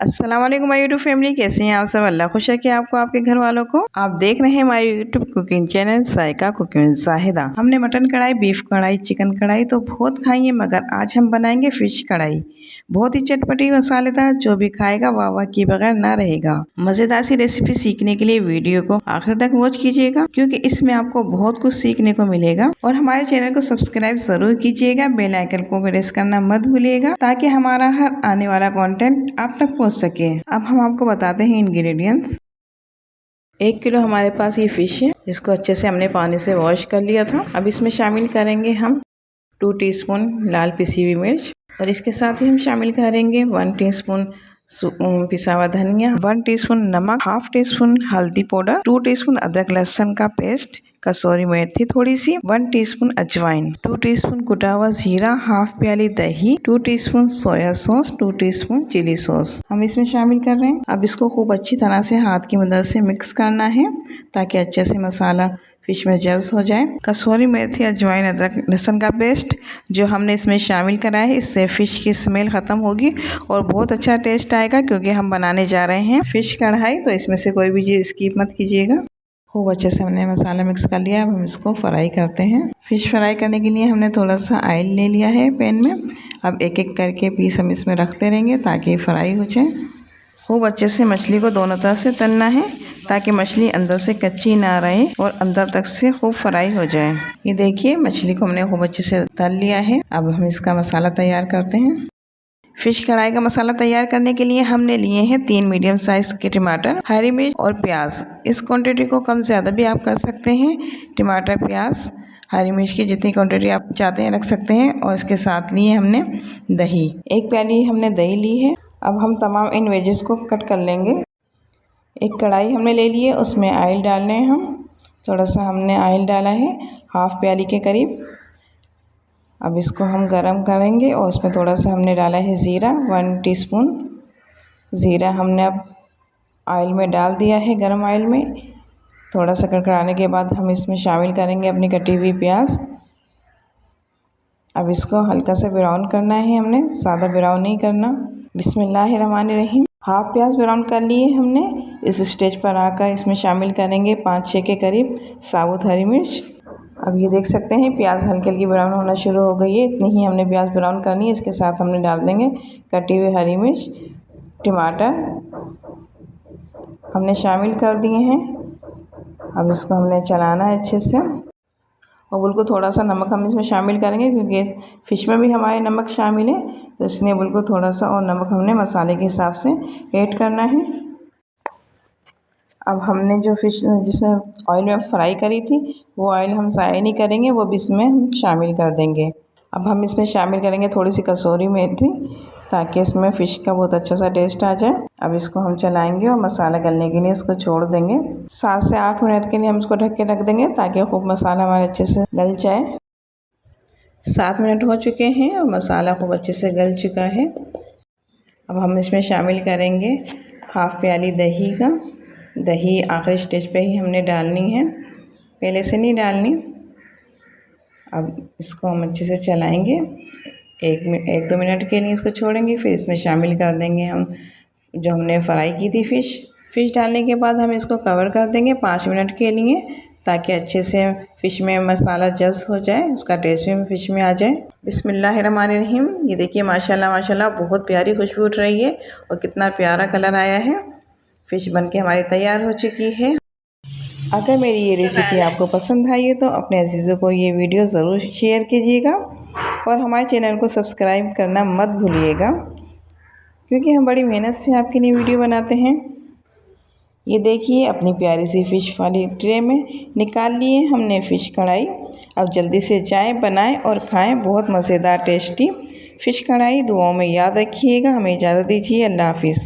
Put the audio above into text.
अस्सलाम वालेकुम my YouTube family, कैसे हैं आप सब। अल्लाह खुश रखे आपको, आपके घर वालों को। आप देख रहे हैं my YouTube cooking channel Zaika cooking Zahida. हमने मटन कढ़ाई, बीफ कढ़ाई, चिकन कढ़ाई तो बहुत खाई है, मगर आज हम बनाएंगे फिश कढ़ाई। बहुत ही चटपटी मसालेदार, जो भी खाएगा वाह वाह किए बगैर ना रहेगा। मजेदार सी रेसिपी सीखने के लिए वीडियो को आखिर तक वॉच कीजिएगा, क्योंकि इसमें आपको बहुत कुछ सीखने को मिलेगा। और हमारे चैनल को सब्सक्राइब जरूर कीजिएगा, बेल आइकन को प्रेस करना मत भूलिएगा, ताकि हमारा हर आने वाला कंटेंट आप तक पहुंच सके। अब हम आपको बताते हैं इंग्रेडिएंट्स। 1 किलो हमारे पास ये फिश है, जिसको अच्छे से हमने पानी से वॉश कर लिया था। अब इसमें शामिल करेंगे हम 2 टीस्पून लाल पिसी हुई मिर्च, और इसके साथ ही हम शामिल करेंगे 1 टीस्पून पिसा हुआ धनिया, 1 टीस्पून नमक, हाफ टीस्पून हल्दी पाउडर, 2 टीस्पून अदरक लहसुन का पेस्ट, कसूरी मेथी थोड़ी सी, 1 टीस्पून अजवाइन, 2 टीस्पून कुटा हुआ जीरा, हाफ प्याली दही, 2 teaspoon soya sauce, 2 teaspoon chilli sauce हम इसमें शामिल कर रहे हैं। अब इसको खूब अच्छी तरह से हाथ की मदद से मिक्स करना है, ताकि अच्छे से मसाला फिश में जब्स हो जाए। कसूरी मेथी, अजवाइन, अदरक लहसुन का पेस्ट जो हमने इसमें शामिल करा है, इससे फ़िश की स्मेल ख़त्म होगी और बहुत अच्छा टेस्ट आएगा, क्योंकि हम बनाने जा रहे हैं फ़िश कढ़ाई। तो इसमें से कोई भी चीज़ स्किप मत कीजिएगा। खूब अच्छे से हमने मसाला मिक्स कर लिया। अब हम इसको फ्राई करते हैं। फ़िश फ्राई करने के लिए हमने थोड़ा सा ऑयल ले लिया है पैन में। अब एक एक करके पीस हम इसमें रखते रहेंगे, ताकि फ्राई हो जाए। खूब अच्छे से मछली को दोनों तरफ से तलना है, ताकि मछली अंदर से कच्ची ना रहे और अंदर तक से खूब फ्राई हो जाए। ये देखिए, मछली को हमने खूब अच्छे से तल लिया है। अब हम इसका मसाला तैयार करते हैं। फिश कढ़ाई का मसाला तैयार करने के लिए हमने लिए हैं 3 मीडियम साइज के टमाटर, हरी मिर्च और प्याज। इस क्वांटिटी को कम ज़्यादा भी आप कर सकते हैं। टमाटर, प्याज, हरी मिर्च की जितनी क्वांटिटी आप चाहते हैं रख सकते हैं। और इसके साथ लिए हमने दही, 1 प्याली हमने दही ली है। अब हम तमाम इन वेजेस को कट कर लेंगे। एक कढ़ाई हमने ले ली है, उसमें ऑयल डालने हैं हम। थोड़ा सा हमने ऑयल डाला है, हाफ प्याली के करीब। अब इसको हम गरम करेंगे, और उसमें थोड़ा सा हमने डाला है ज़ीरा, 1 टीस्पून ज़ीरा हमने अब ऑयल में डाल दिया है, गरम ऑयल में। थोड़ा सा कड़कड़ाने के बाद हम इसमें शामिल करेंगे अपनी कटी हुई प्याज। अब इसको हल्का सा ब्राउन करना है हमने, ज़्यादा ब्राउन नहीं करना। बिस्मिल्लाहिर्रहमानिर्रहीम। हाफ प्याज ब्राउन कर लिए हमने। इस स्टेज पर आकर इसमें शामिल करेंगे 5-6 के करीब साबुत हरी मिर्च। अब ये देख सकते हैं प्याज हल्की हल्की ब्राउन होना शुरू हो गई है। इतनी ही हमने प्याज ब्राउन करनी है। इसके साथ हमने डाल देंगे कटी हुई हरी मिर्च, टमाटर हमने शामिल कर दिए हैं। अब इसको हमने चलाना है अच्छे से, और बिल्कुल थोड़ा सा नमक हम इसमें शामिल करेंगे, क्योंकि फ़िश में भी हमारे नमक शामिल है, तो इसलिए बिल्कुल थोड़ा सा और नमक हमने मसाले के हिसाब से ऐड करना है। अब हमने जो फ़िश जिसमें ऑयल में फ्राई करी थी, वो ऑयल हम ज़ाया नहीं करेंगे, वो भी इसमें हम शामिल कर देंगे। अब हम इसमें शामिल करेंगे थोड़ी सी कसूरी मेथी, ताकि इसमें फ़िश का बहुत अच्छा सा टेस्ट आ जाए। अब इसको हम चलाएंगे और मसाला गलने के लिए इसको छोड़ देंगे। 7 से 8 मिनट के लिए हम इसको ढक के रख देंगे, ताकि खूब मसाला हमारे अच्छे से गल जाए। 7 मिनट हो चुके हैं और मसाला खूब अच्छे से गल चुका है। अब हम इसमें शामिल करेंगे हाफ प्याली दही का। दही आखिरी स्टेज पे ही हमने डालनी है, पहले से नहीं डालनी। अब इसको हम अच्छे से चलाएंगे, 1-2 मिनट के लिए इसको छोड़ेंगे। फिर इसमें शामिल कर देंगे हम जो हमने फ्राई की थी फ़िश डालने के बाद हम इसको कवर कर देंगे 5 मिनट के लिए, ताकि अच्छे से फ़िश में मसाला जब्स हो जाए, उसका टेस्ट भी फ़िश में आ जाए। बिस्मिल्लाहिर्रहमानिर्रहीम। ये देखिए माशाल्लाह माशाल्लाह बहुत प्यारी खुशबू उठ रही है, और कितना प्यारा कलर आया है। फ़िश बनके हमारी तैयार हो चुकी है। अगर मेरी ये रेसिपी आपको पसंद आई है, तो अपने अजीज़ों को ये वीडियो ज़रूर शेयर कीजिएगा, और हमारे चैनल को सब्सक्राइब करना मत भूलिएगा, क्योंकि हम बड़ी मेहनत से आपके लिए वीडियो बनाते हैं। ये देखिए, अपनी प्यारी सी फ़िश वाली ट्रे में निकाल लिए हमने फ़िश कढ़ाई। अब जल्दी से जाएं, बनाएं और खाएं बहुत मज़ेदार टेस्टी फ़िश कढ़ाई। दुआओं में याद रखिएगा। हमें इजाज़त दीजिए। अल्लाह हाफ़िज़।